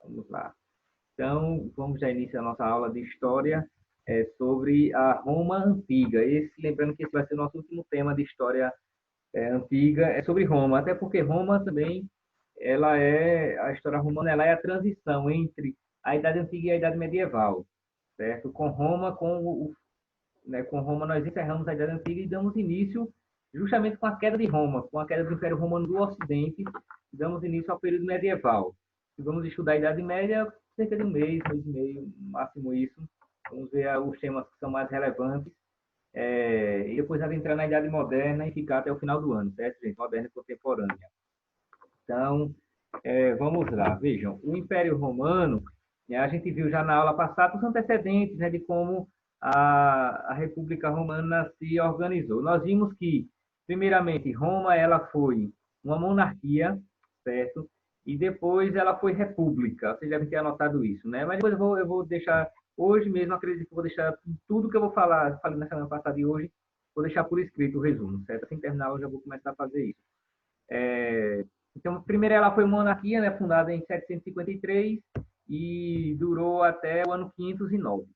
Vamos lá. Então, vamos já iniciar a nossa aula de história sobre a Roma Antiga. Lembrando que esse vai ser o nosso último tema de história antiga, é sobre Roma, até porque Roma também, a história romana, ela é a transição entre a Idade Antiga e a Idade Medieval, certo? Com Roma nós encerramos a Idade Antiga e damos início justamente com a queda de Roma, com a queda do Império Romano do Ocidente, damos início ao período medieval. Se vamos estudar a Idade Média, cerca de um mês e meio, máximo isso. Vamos ver os temas que são mais relevantes. E depois adentrar na Idade Moderna e ficar até o final do ano, certo, gente? Moderna e contemporânea. Então, vamos lá. Vejam, o Império Romano, né, a gente viu já na aula passada os antecedentes, né, de como a República Romana se organizou. Nós vimos que, primeiramente, Roma ela foi uma monarquia, certo? E depois ela foi república. Vocês devem ter anotado isso, né? Mas depois eu vou deixar, hoje mesmo, acredito que eu vou deixar tudo que eu vou falei na semana passada e hoje, vou deixar por escrito o resumo, certo? Assim terminar, eu já vou começar a fazer isso. Então, primeiro ela foi monarquia, né, fundada em 753 e durou até o ano 509.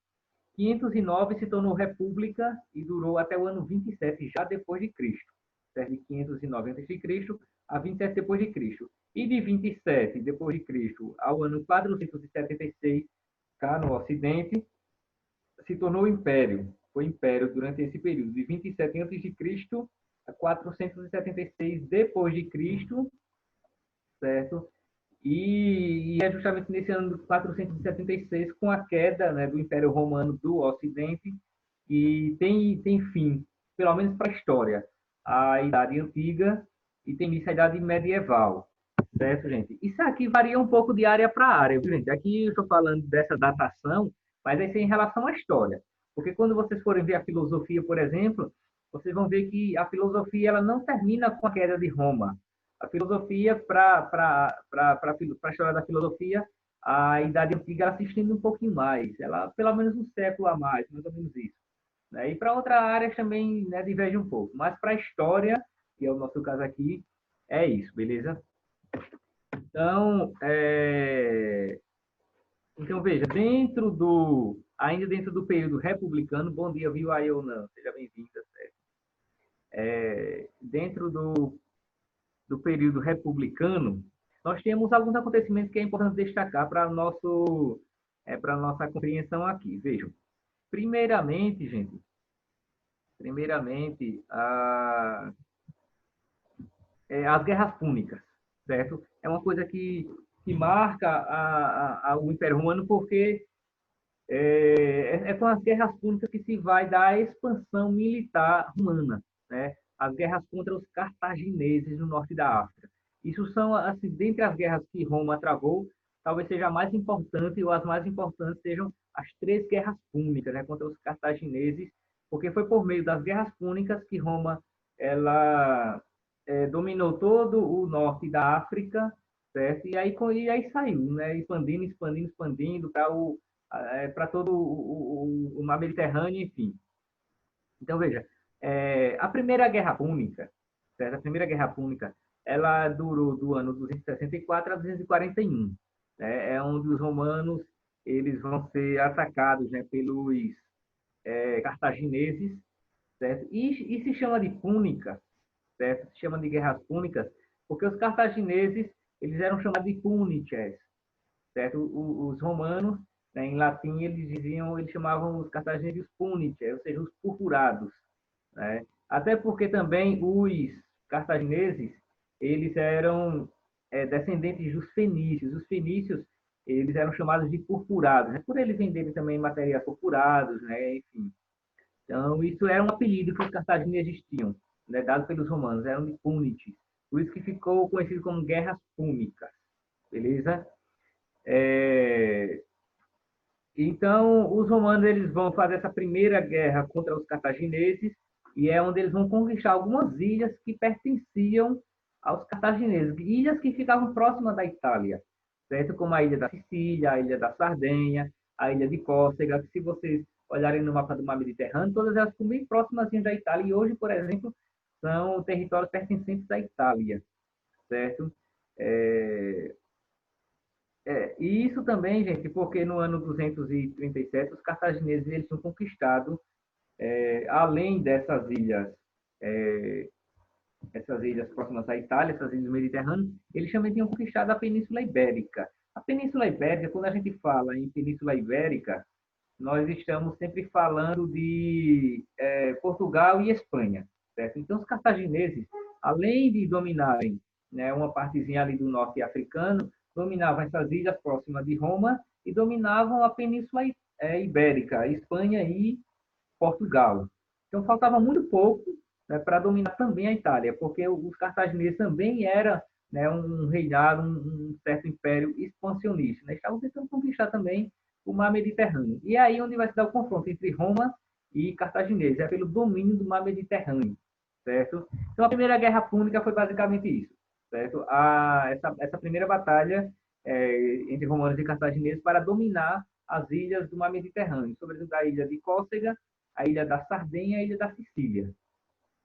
509 se tornou república e durou até o ano 27, já depois de Cristo. De 509 a.C. a 27 depois de Cristo. E de 27 depois de Cristo ao ano 476, cá no Ocidente, se tornou império. Foi império durante esse período, de 27 a.C. a 476 depois de Cristo, certo? E é justamente nesse ano de 476, com a queda, né, do Império Romano do Ocidente, que tem fim, pelo menos para a história, a Idade Antiga e tem início a Idade Medieval, certo, gente? Isso aqui varia um pouco de área para área, viu, gente? Aqui eu estou falando dessa datação, mas aí é em relação à história. Porque quando vocês forem ver a filosofia, por exemplo, vocês vão ver que a filosofia ela não termina com a queda de Roma. A filosofia, para a história da filosofia, a Idade Antiga ela se estende um pouquinho mais, ela pelo menos um século a mais ou menos isso. Né? E para outra área também, né, diverge um pouco, mas para a história, que é o nosso caso aqui, é isso, beleza? Então, veja, ainda dentro do período republicano, bom dia, viu aí ou não, seja bem-vinda, certo? Dentro do período republicano, nós temos alguns acontecimentos que é importante destacar para para nossa compreensão aqui. Vejam, primeiramente, gente, as guerras púnicas, certo? É uma coisa que marca o Império Romano porque com as guerras púnicas que se vai dar a expansão militar romana, né? As guerras contra os cartagineses no norte da África. Isso são, assim, dentre as guerras que Roma travou, talvez seja a mais importante, ou as mais importantes sejam as três guerras púnicas, né, contra os cartagineses, porque foi por meio das guerras púnicas que Roma ela dominou todo o norte da África, certo? E aí saiu, né, expandindo para todo o mar Mediterrâneo, enfim. Então, veja, a Primeira Guerra Púnica, certo? A Primeira Guerra Púnica, ela durou do ano 264 a 241, né? É onde os romanos eles vão ser atacados, né, pelos cartagineses, certo? E se chama de púnica, certo? Se chama de guerras púnicas, porque os cartagineses eles eram chamados de puniches, certo? Os romanos, né, em latim, eles chamavam os cartagineses punices, ou seja, os purpurados, né? Até porque também os cartagineses, eles eram descendentes dos fenícios. Os fenícios, eles eram chamados de purpurados, né? Por eles venderem também materiais purpurados, né? Enfim. Então, isso era um apelido que os cartagineses tinham, né? Dado pelos romanos, eram de punites. Por isso que ficou conhecido como guerras púnicas, beleza? Então, os romanos eles vão fazer essa primeira guerra contra os cartagineses e é onde eles vão conquistar algumas ilhas que pertenciam aos cartagineses, ilhas que ficavam próximas da Itália, certo? Como a ilha da Sicília, a ilha da Sardenha, a ilha de Córcega, que se vocês olharem no mapa do mar Mediterrâneo, todas elas ficam bem próximas da Itália e hoje, por exemplo, são territórios pertencentes à Itália, certo? É, E isso também, gente, porque no ano 237 os cartagineses eles tinham conquistado, além dessas ilhas, é, essas ilhas próximas à Itália, essas ilhas mediterrâneas, eles também tinham conquistado a Península Ibérica. A Península Ibérica, quando a gente fala em Península Ibérica, nós estamos sempre falando de Portugal e Espanha, certo? Então, os cartagineses, além de dominarem, né, uma partezinha ali do norte africano, dominavam essas ilhas próximas de Roma e dominavam a Península Ibérica, Espanha e Portugal. Então, faltava muito pouco, né, para dominar também a Itália, porque os cartagineses também era, né, um reinado, um certo império expansionista. Né? Estavam tentando conquistar também o mar Mediterrâneo. E é aí onde vai se dar o confronto entre Roma e cartagineses, é pelo domínio do mar Mediterrâneo, certo? Então, a Primeira Guerra Púnica foi basicamente isso, certo? Essa primeira batalha entre romanos e cartagineses para dominar as ilhas do mar Mediterrâneo, sobretudo a ilha de Córcega, a ilha da Sardenha e a ilha da Sicília,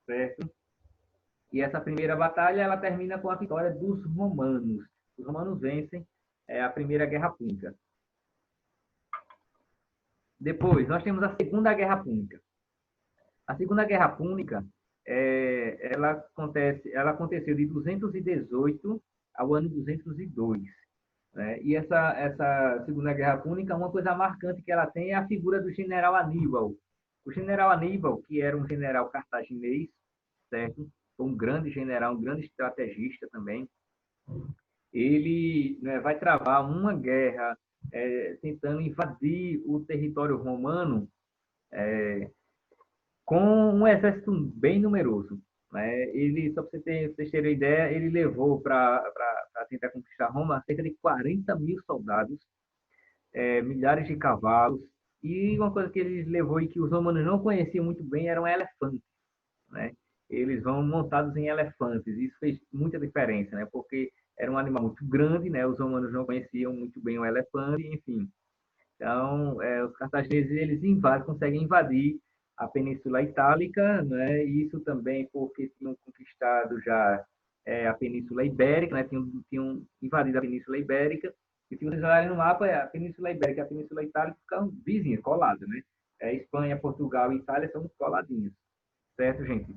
certo? E essa primeira batalha ela termina com a vitória dos romanos. Os romanos vencem a Primeira Guerra Púnica. Depois, nós temos a Segunda Guerra Púnica. A Segunda Guerra Púnica ela aconteceu de 218 ao ano 202. Né? E essa Segunda Guerra Púnica, uma coisa marcante que ela tem é a figura do general Aníbal. O general Aníbal, que era um general cartaginês, certo? Foi um grande general, um grande estrategista também. Ele, né, vai travar uma guerra tentando invadir o território romano com um exército bem numeroso. Né? Ele, só para vocês terem ideia, ele levou para tentar conquistar Roma cerca de 40 mil soldados, milhares de cavalos, e uma coisa que ele levou e que os romanos não conheciam muito bem eram elefantes. Né? Eles vão montados em elefantes. Isso fez muita diferença, né? Porque era um animal muito grande, né? Os romanos não conheciam muito bem o elefante, enfim. Então, os cartagineses eles invadem, conseguem invadir a Península Itálica, né? Isso também porque tinham conquistado já a Península Ibérica, né? Tinham invadido a Península Ibérica. E se vocês olharem no mapa, a Península Ibérica e a Península Itálica ficam vizinhas, coladas, né? Espanha, Portugal e Itália são coladinhas, certo, gente?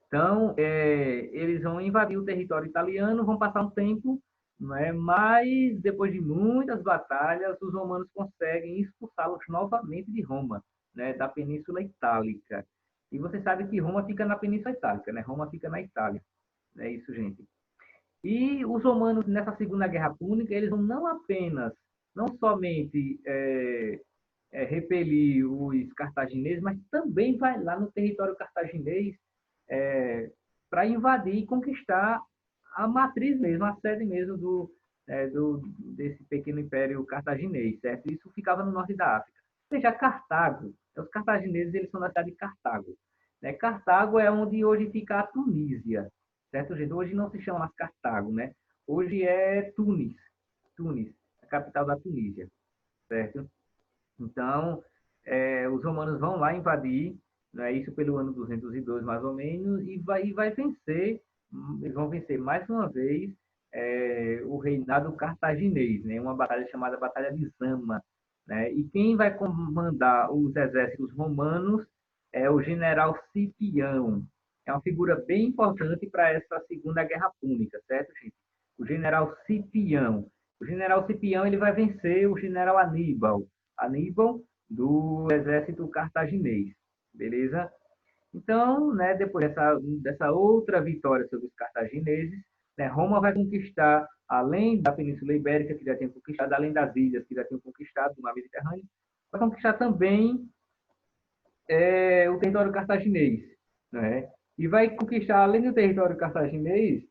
Então, eles vão invadir o território italiano, vão passar um tempo, né? Mas depois de muitas batalhas, os romanos conseguem expulsá-los novamente de Roma, né? Da Península Itálica. E você sabe que Roma fica na Península Itálica, né? Roma fica na Itália. É isso, gente. E os romanos, nessa Segunda Guerra Púnica, eles vão não apenas, não somente repelir os cartagineses, mas também vai lá no território cartaginês para invadir e conquistar a matriz mesmo, a sede mesmo desse pequeno império cartaginês, certo? Isso ficava no norte da África. Veja, Cartago, os cartagineses eles são da cidade de Cartago. Né? Cartago é onde hoje fica a Tunísia, certo, gente? Hoje não se chama mais Cartago, né? Hoje é Tunis, a capital da Tunísia, certo? Então, os romanos vão lá invadir, né, isso pelo ano 202 mais ou menos, e vai vencer, eles vão vencer mais uma vez o reinado cartaginês, né, uma batalha chamada Batalha de Zama. Né, e quem vai comandar os exércitos romanos é o general Cipião. É uma figura bem importante para essa Segunda Guerra Púnica, certo, gente? O general Cipião. O general Cipião ele vai vencer o general Aníbal do exército cartaginês, beleza? Então, né, depois dessa outra vitória sobre os cartagineses, né, Roma vai conquistar, além da Península Ibérica, que já tinha conquistado, além das ilhas que já tinham conquistado no mar Mediterrâneo, vai conquistar também o território cartaginês. Né? E vai conquistar, além do território cartaginês,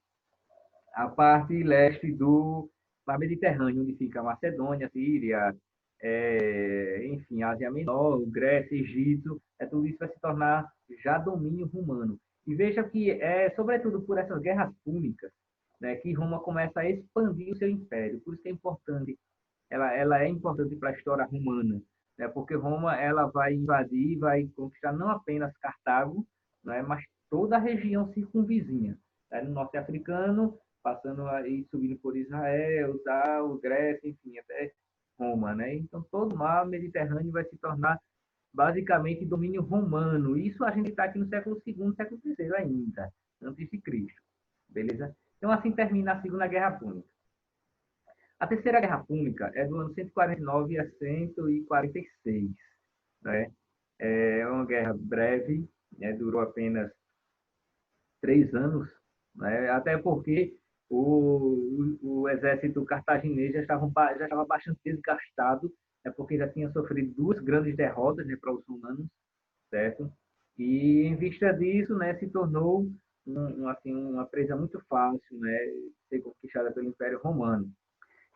a parte leste do mar Mediterrâneo, onde fica a Macedônia, Síria, enfim, Ásia Menor, Grécia, Egito, tudo isso vai se tornar já domínio romano. E veja que é sobretudo por essas guerras púnicas, né, que Roma começa a expandir o seu império. Por isso que é importante, ela é importante para a história romana, né, porque Roma ela vai invadir, vai conquistar não apenas Cartago, né, mas toda a região circunvizinha, né, no norte africano, passando aí, subindo por Israel, tal, Grécia, enfim, até Roma, né? Então, todo o mar Mediterrâneo vai se tornar basicamente domínio romano. Isso a gente está aqui no século II, século III ainda, antes de Cristo, beleza? Então, assim termina a Segunda Guerra Púnica. A Terceira Guerra Púnica é do ano 149 a 146, né? É uma guerra breve, né? Durou apenas 3 anos, né? Até porque o exército cartaginês já estava bastante desgastado, né? Porque já tinha sofrido duas grandes derrotas, né, para os romanos, certo? E em vista disso, né, se tornou assim, uma presa muito fácil, né, ser conquistada pelo Império Romano.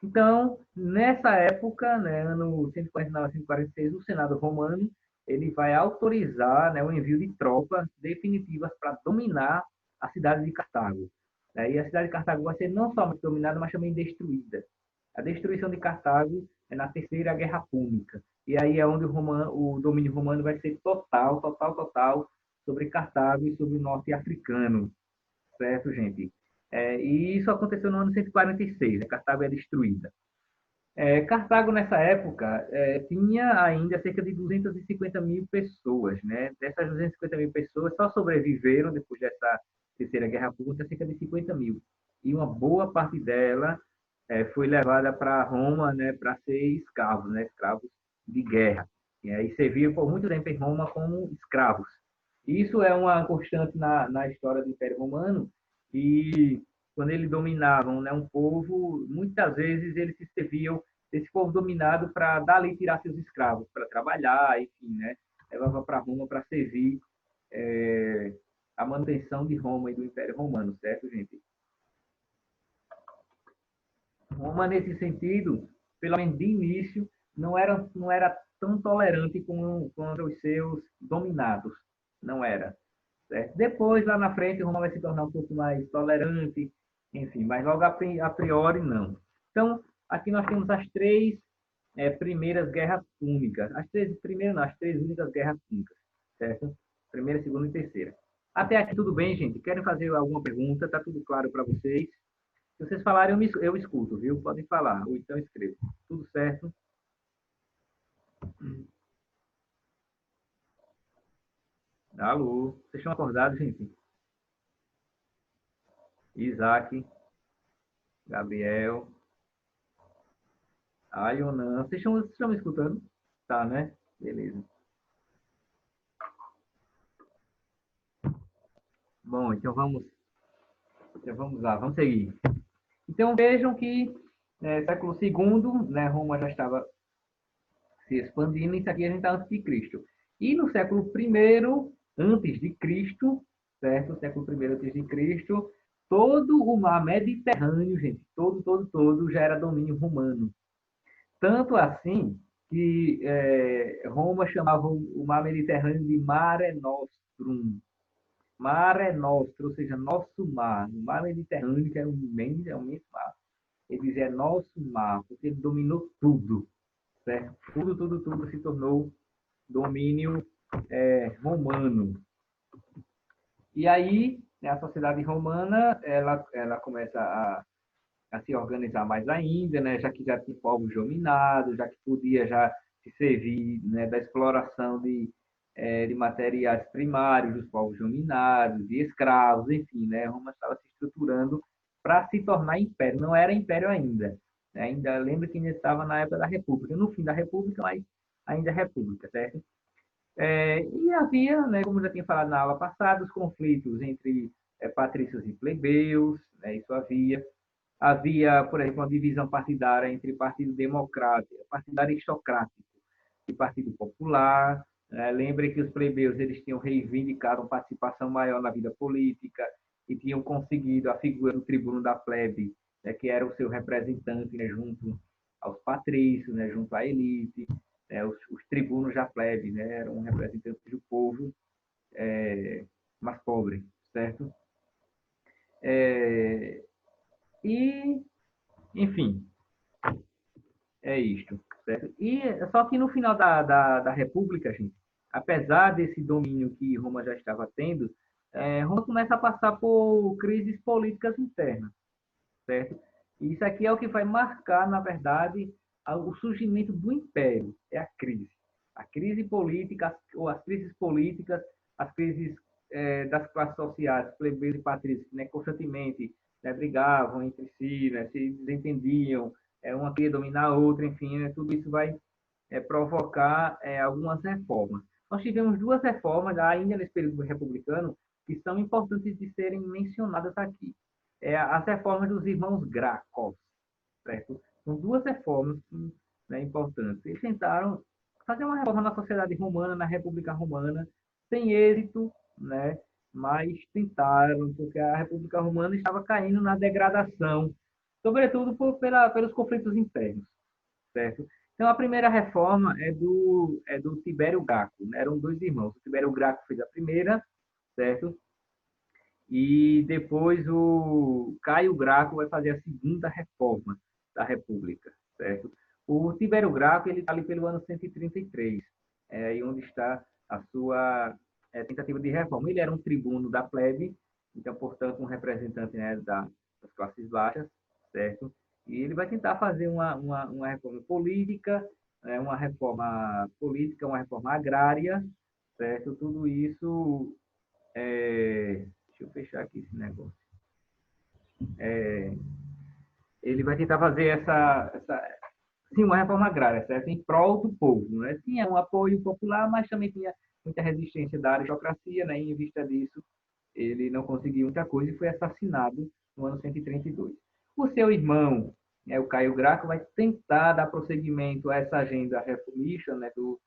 Então, nessa época, né, ano 149 a 146, o Senado Romano ele vai autorizar, né, o envio de tropas definitivas para dominar a cidade de Cartago. E a cidade de Cartago vai ser não somente dominada, mas também destruída. A destruição de Cartago é na Terceira Guerra Púnica. E aí é onde o domínio romano vai ser total, total, total sobre Cartago e sobre o norte africano. Certo, gente? E isso aconteceu no ano 146, né? Cartago é destruída. Cartago, nessa época, tinha ainda cerca de 250 mil pessoas. Né? Dessas 250 mil pessoas, só sobreviveram, depois dessa Terceira Guerra Púnica, cerca de 50 mil. E uma boa parte dela foi levada para Roma, né, para ser escravos, né, escravos de guerra. E aí serviram por muito tempo em Roma como escravos. Isso é uma constante na história do Império Romano, e quando eles dominavam, né, um povo, muitas vezes eles se serviam desse povo dominado para dali tirar seus escravos, para trabalhar, enfim, né, levava para Roma para servir a manutenção de Roma e do Império Romano, certo, gente? Roma, nesse sentido, pelo menos de início, não era tão tolerante contra os seus dominados. Não era. Certo? Depois, lá na frente, Roma vai se tornar um pouco mais tolerante, enfim, mas logo a priori, não. Então, aqui nós temos as três primeiras guerras púnicas. As três primeiras, não, as três únicas guerras púnicas. Certo? Primeira, segunda e terceira. Até aqui tudo bem, gente? Querem fazer alguma pergunta? Está tudo claro para vocês? Se vocês falarem, eu escuto, viu? Podem falar, ou então escrevo. Tudo certo? Alô? Vocês estão acordados, gente? Isaac, Gabriel, Ayonan. Vocês estão me escutando? Tá, né? Beleza. Bom, então vamos lá, vamos seguir. Então vejam que século II, né, Roma já estava se expandindo, isso aqui a gente está antes de Cristo. E no século I antes de Cristo, certo? Século I antes de Cristo, todo o mar Mediterrâneo, gente, todo já era domínio romano. Tanto assim que Roma chamava o mar Mediterrâneo de Mare Nostrum. Mare Nostrum, ou seja, nosso mar. O mar Mediterrâneo, que é um imenso mar. Ele dizia nosso mar, porque ele dominou tudo. Certo? Tudo se tornou domínio romano. E aí, né, a sociedade romana, ela começa a se organizar mais ainda, né, já que já tinha povos dominados, já que podia já se servir, né, da exploração de materiais primários dos povos dominados, de escravos, enfim, né, Roma estava se estruturando para se tornar império. Não era império ainda. Né, ainda lembra que ainda estava na época da República, no fim da República, mas ainda é República, certo? E havia, né, como já tinha falado na aula passada, os conflitos entre patrícios e plebeus, né, isso havia. Havia, por exemplo, uma divisão partidária entre Partido Democrático, Partido Aristocrático e Partido Popular. Lembre que os plebeus eles tinham reivindicado uma participação maior na vida política e tinham conseguido a figura do tribuno da plebe, né, que era o seu representante, né, junto aos patrícios, né, junto à elite. Os tribunos da plebe, né, eram representantes do povo mais pobre, certo? É, e, enfim, é isto, certo? E só que no final da República, gente, apesar desse domínio que Roma já estava tendo, Roma começa a passar por crises políticas internas, certo? E isso aqui é o que vai marcar, na verdade, o surgimento do império, é a crise. A crise política, ou as crises políticas, as crises das classes sociais, plebeios e patrícios, né, constantemente, né, brigavam entre si, né, se desentendiam, uma queria dominar a outra, enfim, né, tudo isso vai provocar algumas reformas. Nós tivemos duas reformas, ainda nesse período republicano, que são importantes de serem mencionadas aqui. As reformas dos irmãos Gracchus, certo? São duas reformas, né, importantes. Eles tentaram fazer uma reforma na sociedade romana, na República Romana, sem êxito, né? Mas tentaram, porque a República Romana estava caindo na degradação, sobretudo pelos conflitos internos, certo? Então, a primeira reforma é do Tibério Graco, né? Eram dois irmãos. O Tibério Graco fez a primeira, certo? E depois o Caio Graco vai fazer a segunda reforma da República, certo? O Tibério Graco ele está ali pelo ano 133, aí onde está a sua tentativa de reforma. Ele era um tribuno da plebe, então, portanto, um representante, né, das classes baixas, certo? E ele vai tentar fazer uma reforma política, uma reforma agrária, certo? Tudo isso deixa eu fechar aqui esse negócio. Ele vai tentar fazer sim, uma reforma agrária, certo? Em prol do povo, né? Tinha um apoio popular, mas também tinha muita resistência da aristocracia, né? E em vista disso, ele não conseguiu muita coisa e foi assassinado no ano 132. O seu irmão, né, o Caio Graco, vai tentar dar prosseguimento a essa agenda reformista, né, do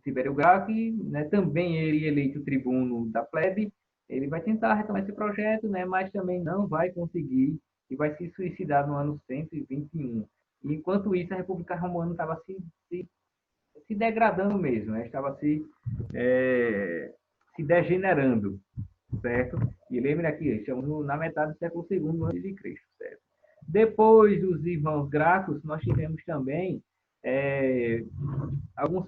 Tibério Graco, e, né, também ele eleito tribuno da plebe, ele vai tentar retomar esse projeto, né, mas também não vai conseguir e vai se suicidar no ano 121. E, enquanto isso, a República Romana estava se degradando mesmo, né, estava se degenerando, certo? E lembre aqui, estamos na metade do século II antes de Cristo, certo? Depois dos irmãos Gracos, nós tivemos também é, alguns,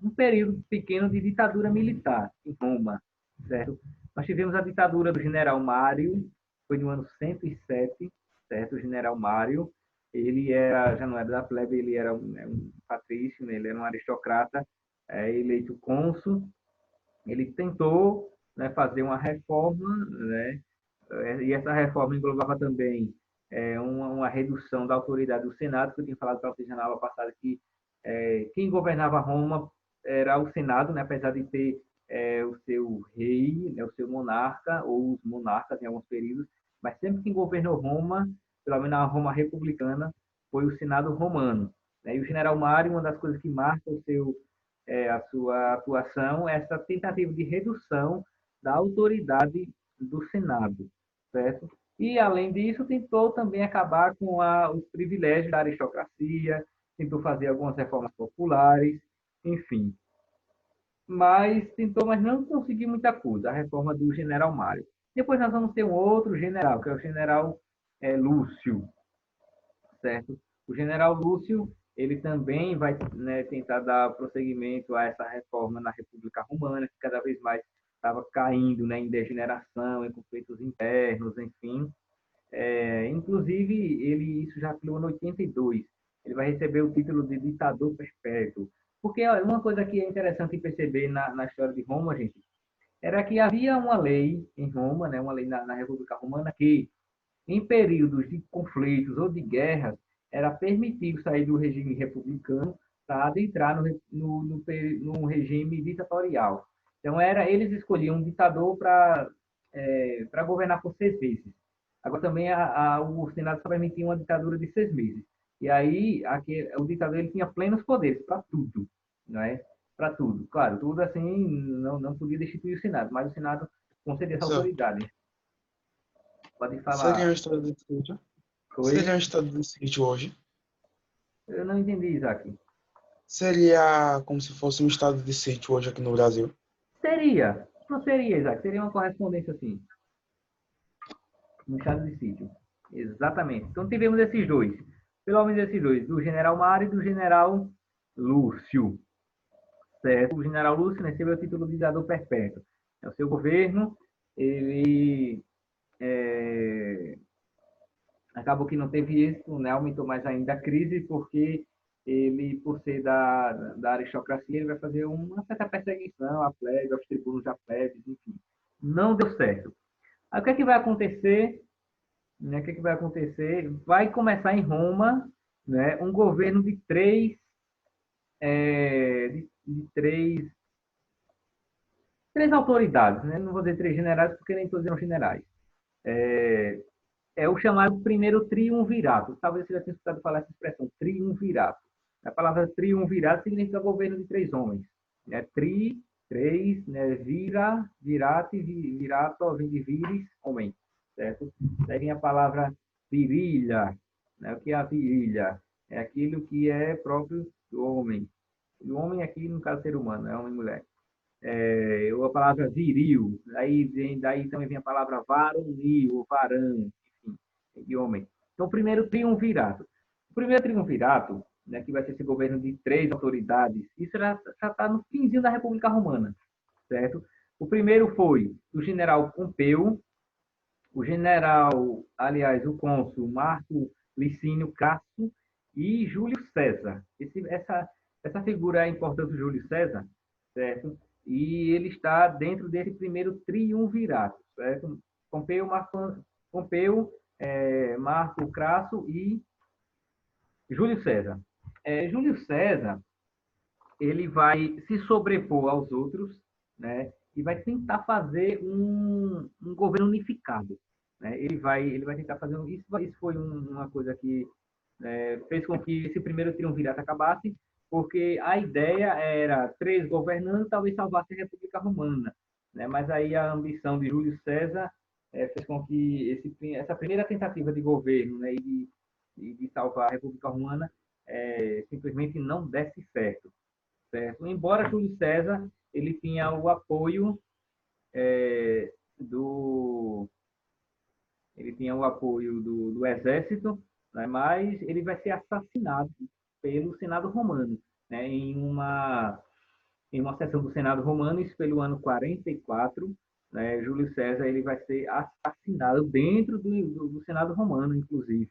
um período pequeno de ditadura militar em Roma, certo? Nós tivemos a ditadura do general Mário, foi no ano 107, certo? O general Mário, já não era da plebe, ele era um patrício, né? Ele era um aristocrata, eleito cônsul. Ele tentou, né, fazer uma reforma, né? E essa reforma englobava também uma redução da autoridade do Senado, que eu tinha falado para vocês na aula passada que quem governava Roma era o Senado, né, apesar de ter o seu rei, né, o seu monarca, ou os monarcas em alguns períodos, mas sempre quem governou Roma, pelo menos na Roma republicana, foi o Senado romano. Né? E o general Mário, uma das coisas que marca a sua atuação é essa tentativa de redução da autoridade do Senado, certo? E, além disso, tentou também acabar com os privilégios da aristocracia, tentou fazer algumas reformas populares, enfim. Mas tentou, mas não conseguiu muita coisa, a reforma do general Mário. Depois nós vamos ter um outro general, que é o general Lúcio, certo? O general Lúcio, ele também vai, né, tentar dar prosseguimento a essa reforma na República Romana, que cada vez mais estava caindo, né, em degeneração, em conflitos internos, enfim. Inclusive, isso já pelo ano 82, ele vai receber o título de ditador perpétuo. Porque ó, uma coisa que é interessante perceber na história de Roma, gente, era que havia uma lei em Roma, né, uma lei na República Romana, que em períodos de conflitos ou de guerras, era permitido sair do regime republicano para adentrar no regime ditatorial. Então, eles escolhiam um ditador para governar por 6 meses. Agora, também o Senado só permitia uma ditadura de 6 meses. E aí, o ditador ele tinha plenos poderes para tudo, não é? Para tudo. Claro, tudo assim, não podia destituir o Senado, mas o Senado concedia essa Certo. autoridade. Pode Seria falar. um estado de sítio? Oi? Seria um estado de sítio hoje? Eu não entendi, Isaac. Seria como se fosse um estado de sítio hoje aqui no Brasil? Seria. Não seria, Isaac. Seria uma correspondência assim. No estado de sítio. Exatamente. Então tivemos esses dois. Pelo menos esses dois. Do general Mário e do general Lúcio. Certo? O general Lúcio recebeu o título de ditador perpétuo. O seu governo, ele Acabou que não teve êxito, né? Aumentou mais ainda a crise, porque ele, por ser da aristocracia, ele vai fazer uma certa perseguição à plebe, aos tribunos da plebe, enfim. Não deu certo. Aí o que é que vai acontecer? Né? O que é que vai acontecer? Vai começar em Roma, né? Um governo de três autoridades, né? Não vou dizer três generais, porque nem todos eram generais. É, é o chamado primeiro triunvirato. Talvez você já tenha escutado falar essa expressão, triunvirato. A palavra triunvirato significa governo de três homens. Né? Três, né? Virate, virato, vem de viris, homem. Certo? Daí vem a palavra virilha. Né? O que é a virilha? É aquilo que é próprio do homem. E o homem aqui, no caso, ser humano, é homem e mulher. A palavra viril, daí também vem a palavra varonil, varão, enfim, de homem. Então, o primeiro triunvirato. O primeiro triunvirato, né, que vai ser esse governo de três autoridades, isso já está no finzinho da República Romana, certo? O primeiro foi o general Pompeu, o general, aliás, o cônsul Marco Licínio Crasso e Júlio César. Essa figura é importante do Júlio César, certo? E ele está dentro desse primeiro triunvirato, certo? Pompeu, Marco Crasso e Júlio César. Júlio César, ele vai se sobrepor aos outros, né? E vai tentar fazer um governo unificado, né? Ele vai tentar fazer isso. Isso foi uma coisa que fez com que esse primeiro triunvirato acabasse, porque a ideia era três governando, talvez salvasse a República Romana, né? Mas aí a ambição de Júlio César fez com que essa primeira tentativa de governo, né, de salvar a República Romana simplesmente não desse certo, certo? Embora Júlio César ele tinha o apoio é, do do exército, né? Mas ele vai ser assassinado pelo Senado Romano, né? Em uma sessão do Senado Romano, isso pelo ano 44, né? Júlio César ele vai ser assassinado dentro do Senado Romano, inclusive.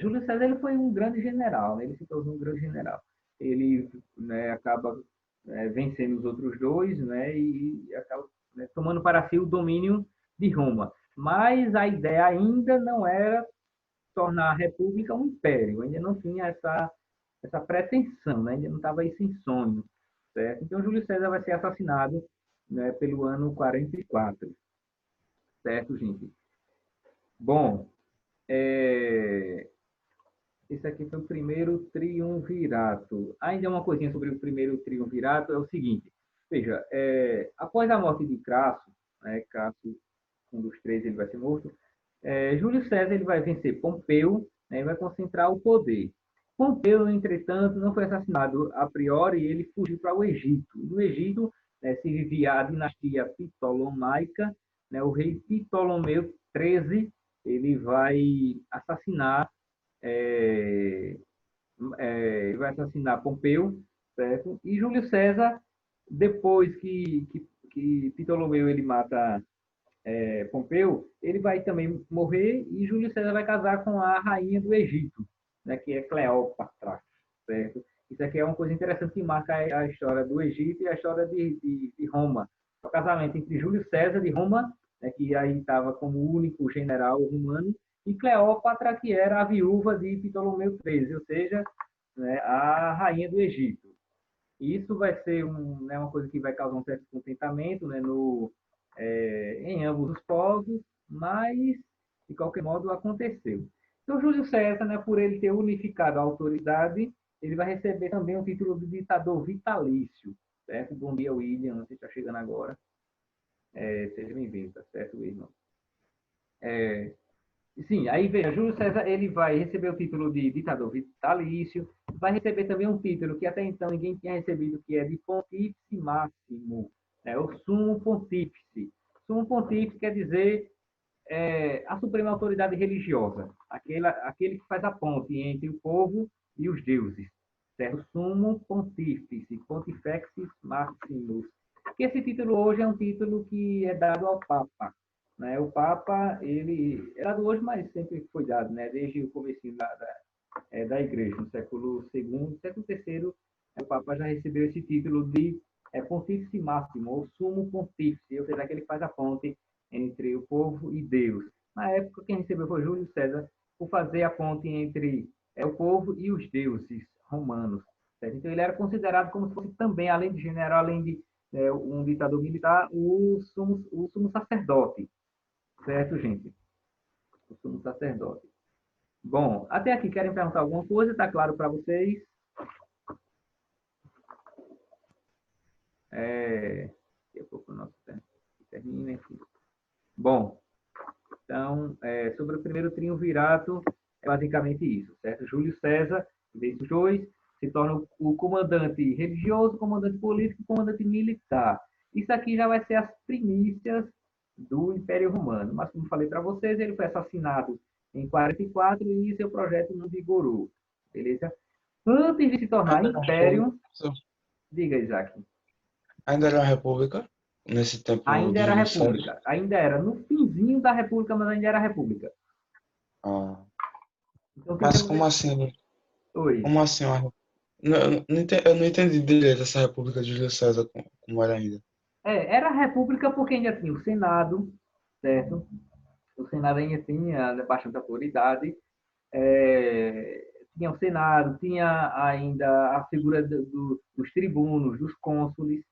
Júlio César ele foi um grande general, né? Ele se tornou um grande general. Ele, né, acaba vencendo os outros dois, né? E acaba, né, tomando para si o domínio de Roma. Mas a ideia ainda não era tornar a República um império, ainda não tinha essa pretensão, né? Ainda não estava isso em sonho, certo? Então, Júlio César vai ser assassinado, né, pelo ano 44, certo, gente? Bom, esse aqui foi o primeiro triunvirato. Ainda uma coisinha sobre o primeiro triunvirato é o seguinte, veja, após a morte de Crasso, né, Crasso, um dos três, ele vai ser morto. Júlio César ele vai vencer Pompeu, né, e vai concentrar o poder. Pompeu, entretanto, não foi assassinado a priori, ele fugiu para o Egito. No Egito, né, se vivia a dinastia Ptolomaica, né, o rei Ptolomeu XIII, ele é, vai assassinar Pompeu, certo? E Júlio César, depois que Ptolomeu ele mata Pompeu, ele vai também morrer e Júlio César vai casar com a rainha do Egito, né, que é Cleópatra, certo? Isso aqui é uma coisa interessante que marca a história do Egito e a história de Roma. O casamento entre Júlio César de Roma, né, que aí estava como único general romano, e Cleópatra, que era a viúva de Ptolomeu XIII, ou seja, né, a rainha do Egito. E isso vai ser né, uma coisa que vai causar um certo contentamento, né, em ambos os povos, mas, de qualquer modo, aconteceu. Então, Júlio César, né, por ele ter unificado a autoridade, ele vai receber também o título de ditador vitalício. Certo? Bom dia, William, você está chegando agora. Seja bem-vindo, tá certo, irmão? Sim, aí veja, Júlio César ele vai receber o título de ditador vitalício, vai receber também um título que até então ninguém tinha recebido, que é de pontífice máximo, né? O sumo pontífice. Sumo pontífice quer dizer a suprema autoridade religiosa, aquele que faz a ponte entre o povo e os deuses, certo? Sumo pontífice, pontifex maximus. Esse título hoje é um título que é dado ao Papa, né? O Papa, ele é dado hoje, mas sempre foi dado, né? Desde o começo da Igreja, no século II, século III, o Papa já recebeu esse título de Pontífice Máximo, ou Sumo Pontífice, ou seja, aquele que faz a ponte entre o povo e Deus. Na época, quem recebeu foi Júlio César, por fazer a ponte entre o povo e os deuses romanos. Certo? Então, ele era considerado como se fosse também, além de general, além de um ditador militar, o sumo sacerdote. Certo, gente? O sumo sacerdote. Bom, até aqui querem perguntar alguma coisa? Está claro para vocês? Daqui a pouco o nosso tempo termina, enfim. Bom, então, sobre o primeiro triunvirato, é basicamente isso, certo? Júlio César, desses dois, se torna o comandante religioso, comandante político e comandante militar. Isso aqui já vai ser as primícias do Império Romano. Mas, como falei para vocês, ele foi assassinado em 44 e seu projeto não vigorou. Beleza? Antes de se tornar Ainda era república? império, diga, Isaac. Ainda era república? Nesse tempo Ainda de era Júlio César? república. Ainda era no finzinho da república, mas ainda era república. Ah, Então, o que mas como aconteceu? assim? Oi. Como assim? Eu não entendi direito essa república de Júlio César como era ainda. Era república porque ainda tinha o Senado, certo? O Senado ainda tinha bastante autoridade. Tinha o Senado, tinha ainda a figura dos tribunos, dos cônsules.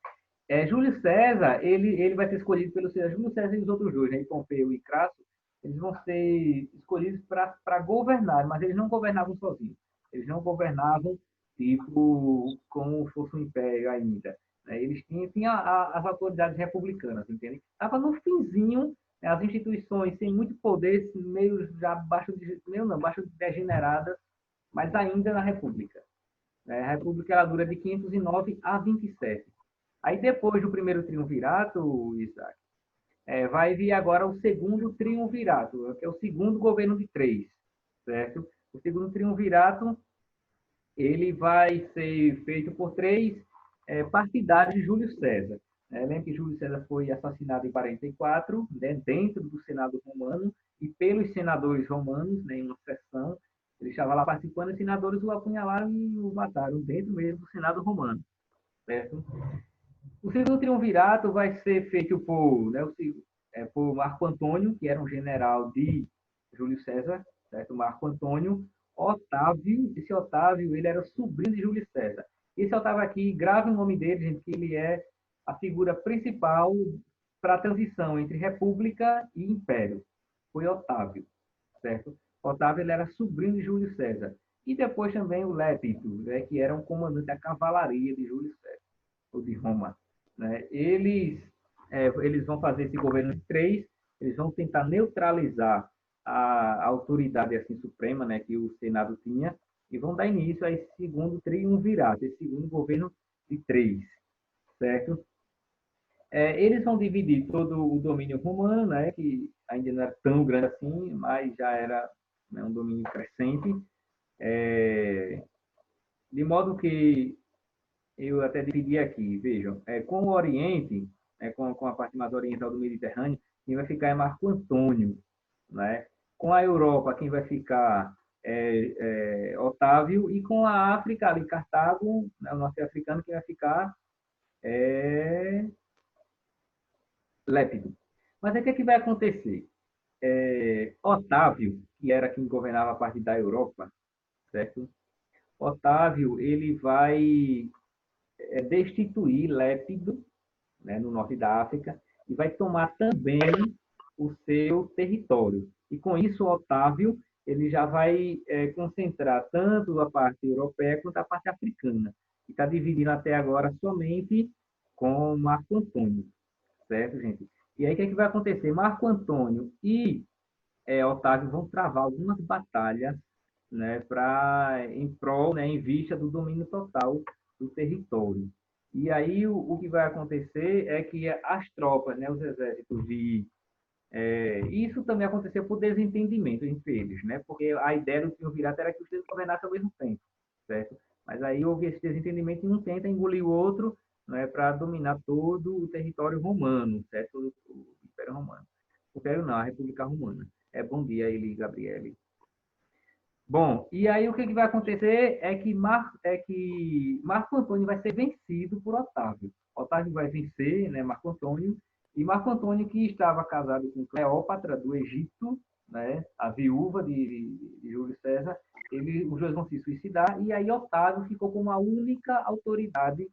Júlio César, ele vai ser escolhido pelo César. Júlio César e os outros dois, né, Pompeu e Crasso, eles vão ser escolhidos para governar, mas eles não governavam sozinhos. Eles não governavam, tipo, como se fosse um império ainda. Né? Eles tinham as autoridades republicanas, entende? Estava no finzinho, né, as instituições sem muito poder, meio já baixo degeneradas, mas ainda na República. A República ela dura de 509 a 27. Aí depois do primeiro triunvirato, Isaac, vai vir agora o segundo triunvirato, que é o segundo governo de três, certo? O segundo triunvirato ele vai ser feito por três partidários de Júlio César. Lembra que Júlio César foi assassinado em 44, né, dentro do Senado romano e pelos senadores romanos, né, em uma sessão. Ele estava lá participando, e os senadores o apunhalaram e o mataram dentro mesmo do Senado romano. Certo? O segundo triunvirato vai ser feito por Marco Antônio, que era um general de Júlio César, certo? Marco Antônio, Otávio, esse Otávio, ele era sobrinho de Júlio César. Esse Otávio aqui, grave o nome dele, gente, que ele é a figura principal para a transição entre república e império. Foi Otávio, certo? Otávio ele era sobrinho de Júlio César. E depois também o Lépido, né, que era um comandante da cavalaria de Júlio César, ou de Roma. Né? Eles vão fazer esse governo de três, eles vão tentar neutralizar a autoridade assim suprema, né, que o Senado tinha, e vão dar início a esse segundo triunvirato, esse segundo governo de três, certo? Eles vão dividir todo o domínio romano, né, que ainda não era tão grande assim, mas já era, né, um domínio crescente, de modo que eu até dividi aqui, vejam, com o Oriente, com a parte mais oriental do Mediterrâneo, quem vai ficar é Marco Antônio, né? Com a Europa, quem vai ficar Otávio, e com a África, ali Cartago, né, o norte-africano, quem vai ficar é Lépido. Mas o que, é que vai acontecer? Otávio, que era quem governava a parte da Europa, certo? Otávio, ele vai destituir Lépido, né, no norte da África, e vai tomar também o seu território. E com isso, Otávio ele já vai concentrar tanto a parte europeia quanto a parte africana, que está dividindo até agora somente com Marco Antônio, certo, gente? E aí, o que, é que vai acontecer? Marco Antônio e Otávio vão travar algumas batalhas, né, em prol, né, em vista do domínio total do território. E aí o que vai acontecer é que as tropas, né, os exércitos isso também aconteceu por desentendimento entre eles, né? Porque a ideia do triunvirato era que os três governassem ao mesmo tempo, certo? Mas aí houve esse desentendimento e um tenta engolir o outro, né, para dominar todo o território romano, certo? O Império Romano. Império não, a República Romana. Bom dia, Eli Gabriele. Bom, e aí o que, que vai acontecer é que Marco Antônio vai ser vencido por Otávio. Otávio vai vencer, né, Marco Antônio, e Marco Antônio, que estava casado com Cleópatra do Egito, né, a viúva de Júlio César, os dois vão se suicidar, e aí Otávio ficou como a única autoridade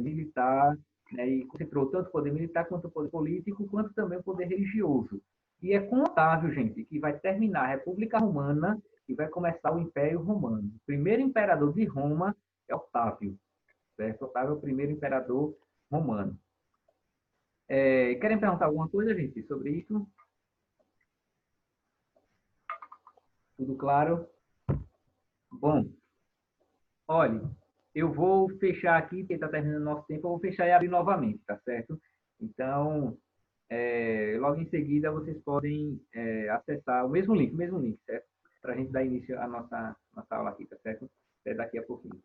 militar, né, e concentrou tanto o poder militar quanto o poder político, quanto também o poder religioso. E é com Otávio, gente, que vai terminar a República Romana e vai começar o Império Romano. O primeiro imperador de Roma é Otávio, certo? Otávio é o primeiro imperador romano. Querem perguntar alguma coisa, gente, sobre isso? Tudo claro? Bom, olha, eu vou fechar aqui, porque está terminando o nosso tempo, eu vou fechar e abrir novamente, tá certo? Então, logo em seguida vocês podem acessar o mesmo link, certo? Para a gente dar início à nossa aula aqui, tá certo? Até daqui a pouquinho.